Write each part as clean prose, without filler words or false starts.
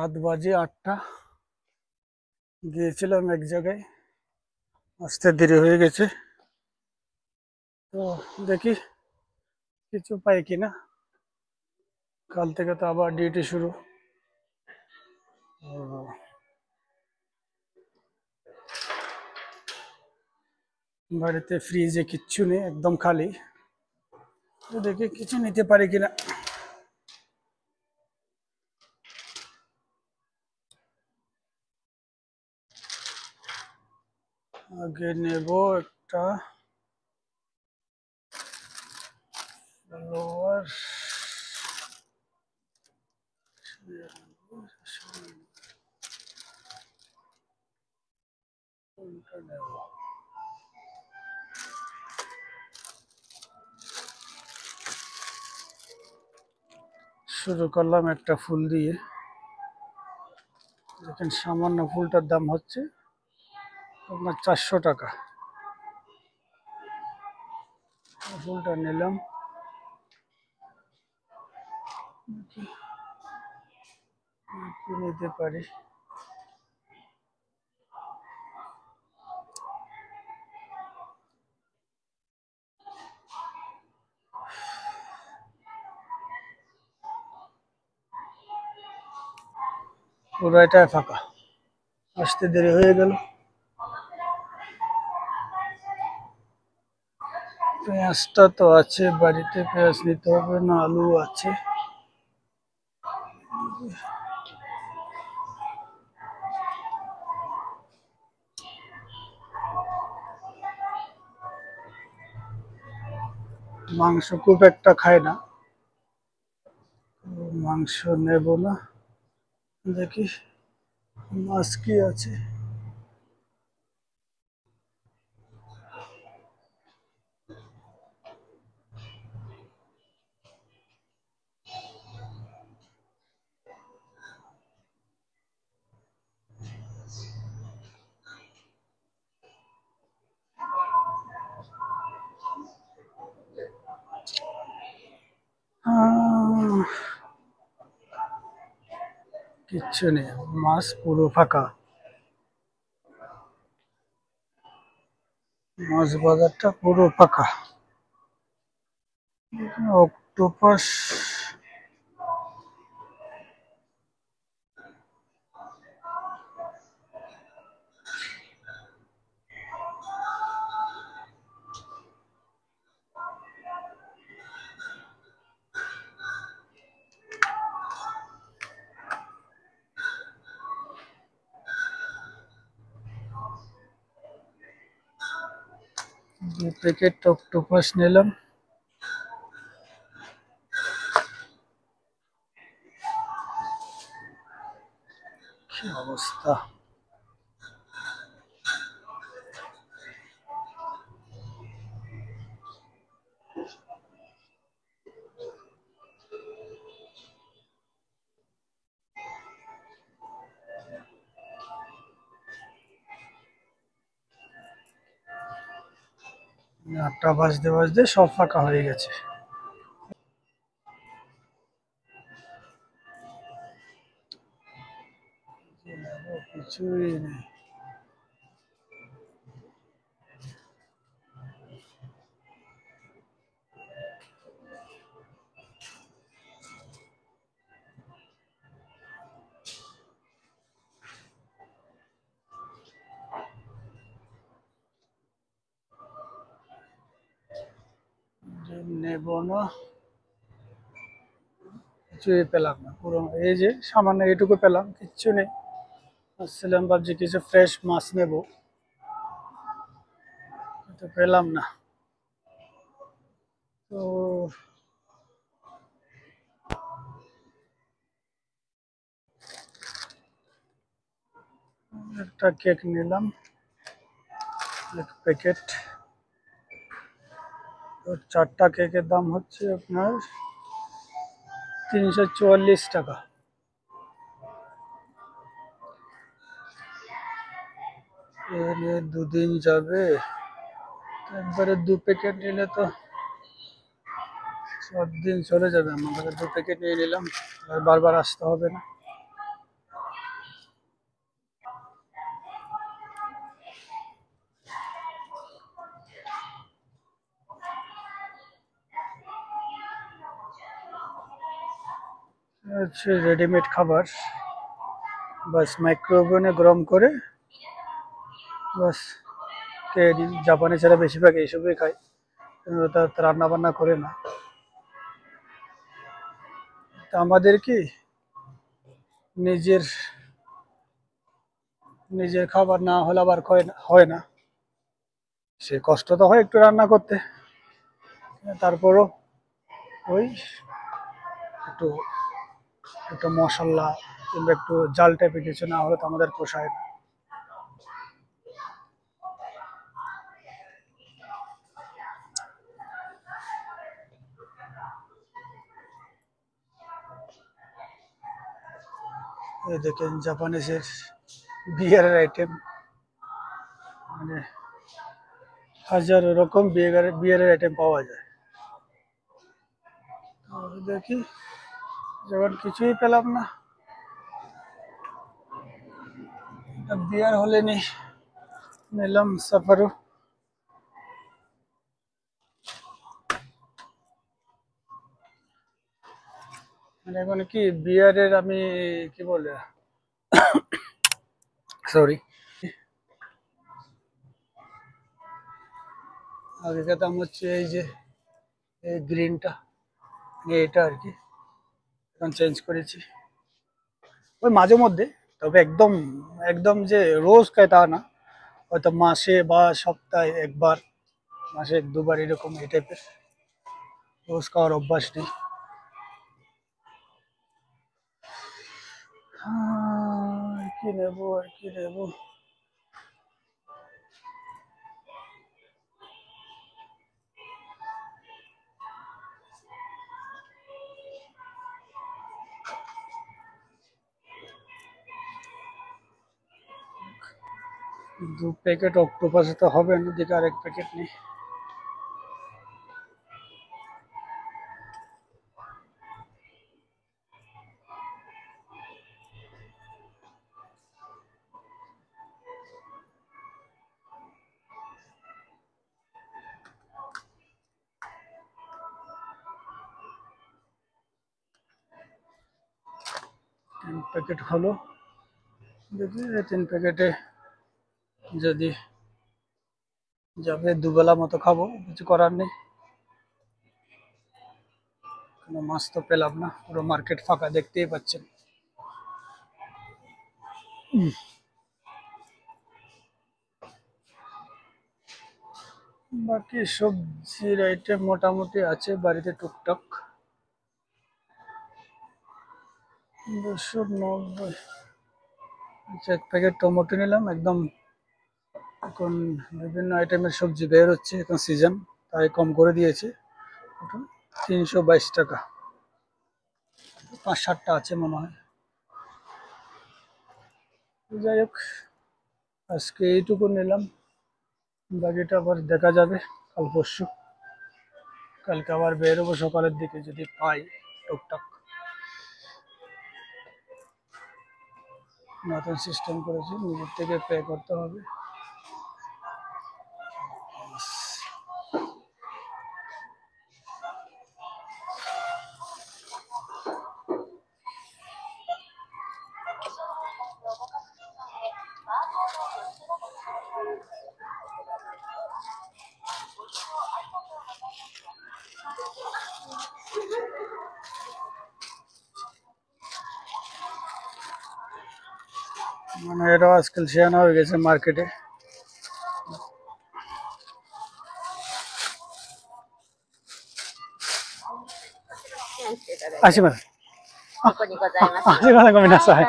রাত বাজে 8টা। গিয়েছিলাম এক জায়গায়, আসতে দেরি হয়ে গেছে। তো দেখি কিছু পাই কিনা। কাল থেকে তো আবার ডিউটি শুরু। বাড়িতে ফ্রিজে কিচ্ছু নেই, একদম খালি। তো দেখি কিছু নিতে পারি কিনা। আগে নেব একটা লোয়ার। শুরু করলাম একটা ফুল দিয়ে। দেখেন সামান্য ফুলটার দাম হচ্ছে আপনার 400 টাকা। ফুলটা নিলাম। কি নিতে পারি। পুরাটাই ফাঁকা, আসতে দেরি হয়ে গেল। পেঁয়াজটা তো আছে বাড়িতে, পেঁয়াজ নিতে হবে না, আলু আছে। মাংস খুব একটা খায় না, মাংস নেব না। দেখি মাছ কি আছে। কিচ্ছু নেই, মাছ পুরো ফাঁকা। মাছ বাজারটা পুরো ফাঁকা। অক্টোপাস দু প্যাকেট অক্টোপাস নিলাম। কি অবস্থা। আটটা বাজতে বাজতে সব ফাঁকা হয়ে গেছে। কিছুই নেই। নেব না, কিছুই পেলাম না। পুরো এই যে সামান্য এইটুকু পেলাম, কিচ্ছু নেই। আসছিলাম ভাবছি কিছু ফ্রেশ মাছ নেব, কিন্তু পেলাম না। তো একটা কেক নিলাম, এক প্যাকেট। তো 4টা কেকের দাম হচ্ছে আপনার 344 টাকা। এর দুদিন যাবে, একবারে 2 প্যাকেট নিলে তো 7 দিন চলে যাবে। আমাদের 2 প্যাকেট নিয়ে নিলাম, আর বারবার আসতে হবে না। হচ্ছে রেডিমেড খাবার, বাস মাইক্রোওভেনে গরম করে বাস খেয়ে নিন। জাপানিজরা বেশিরভাগ এইসবই খায়, ওরা তো রান্না বান্না করে না। তা আমাদের কি নিজের নিজের খাবার না হলে আবার হয় না, সে কষ্ট তো হয় একটু রান্না করতে, তারপরও ওই একটু একটু মশলা কিংবা একটু জাল টাইপের কিছু না হলে তো আমাদের পোষায় না। এই দেখেন জাপানিজের বিয়ারের আইটেম, মানে হাজার রকম বিয়ারের আইটেম পাওয়া যায়। তো দেখি, যখন কিছুই পেলাম না, বিয়ার হলে নিলাম সাফারো। মানে এখন কি বিয়ারের আমি কি বলে, সরি, আগেকার দাম হচ্ছে এই যে এই গ্রিনটা, এটা আর কি এখন চেঞ্জ করেছি ওই মাঝে মধ্যে। তবে একদম একদম যে রোজ খায় তা না, হয়তো মাসে বা সপ্তাহে একবার, মাসে এক দুবার এরকম এই টাইপের, রোজ খাওয়ার অভ্যাস নেই। আর কি নেবো আর কি নেবো, দু প্যাকেট অক্টোপাসে তো হবে না, দিকে আরেক প্যাকেট নেই। তিন প্যাকেট হলো, দেখি এই তিন প্যাকেটে যদি যাবে, দুবেলা মতো খাবো, কিছু করার নেই। কোনো মাছ তো পেলাম না, পুরো মার্কেট ফাঁকা দেখতেই পাচ্ছেন। বাকি সবজির আইটেম মোটামুটি আছে বাড়িতে টুকটাক। 290। আচ্ছা, এক প্যাকেট টমেটো নিলাম একদম। এখন বিভিন্ন আইটেমের সবজি বের হচ্ছে, এখন সিজন, তাই কম করে দিয়েছে। ওটা 322 টাকা, 5-7টা আছে মনে হয়। যাই হোক, আজকে এইটুকু নিলাম, বাকিটা আবার দেখা যাবে কাল পরশু। কালকে আবার বেরোবো সকালের দিকে, যদি পাই টুকটাক। নতুন সিস্টেম করেছি, নিজের থেকে পে করতে হবে। মানে এরাও আজকাল শেয়ানা হয়ে গেছে মার্কেটে। আসি মানে আসি মানে কমি না চাই,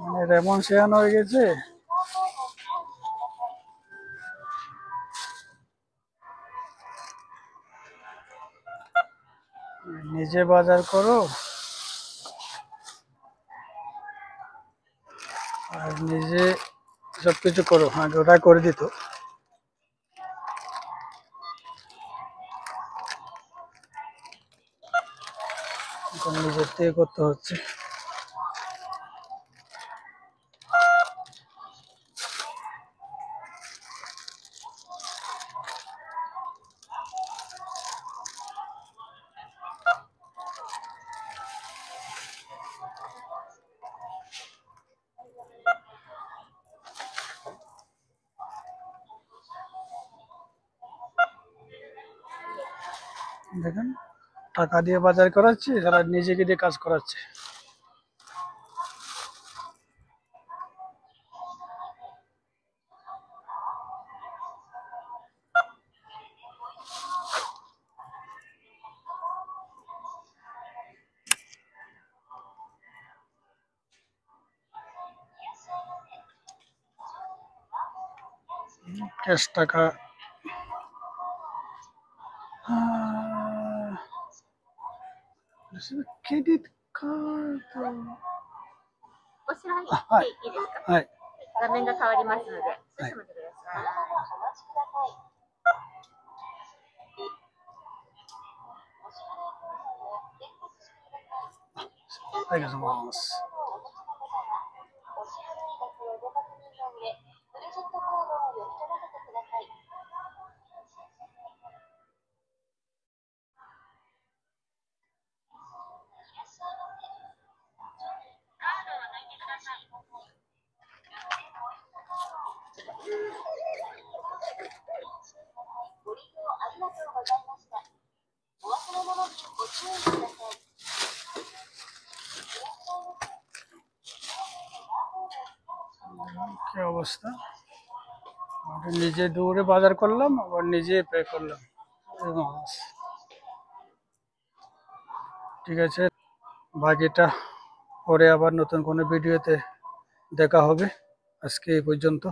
মানে এটা এমন শেয়ানা হয়ে গেছে। নিজে বাজার করো আর নিজে সবকিছু করো, হ্যাঁ ওটা করে দিত। এখন নিজের থেকে করতে হচ্ছে। দেখেন, টাকা দিয়ে বাজার করাচ্ছি, তারা নিজেকে দিয়ে কাজ করাচ্ছে। ক্যাশ টাকা ক্রেডিট কার্ড। お支払いはいいいですか？はい。画面が変わりますので、少々お待ちください。ありがとうございます。ご利用ありがとうございました。お忘れ物にご注意ください。কি অবস্থা, নিজে দৌড়ে বাজার করলাম, আবার নিজে পে করলাম। ঠিক আছে, বাকিটা পরে আবার নতুন কোনো ভিডিওতে দেখা হবে। আজকে এই পর্যন্ত।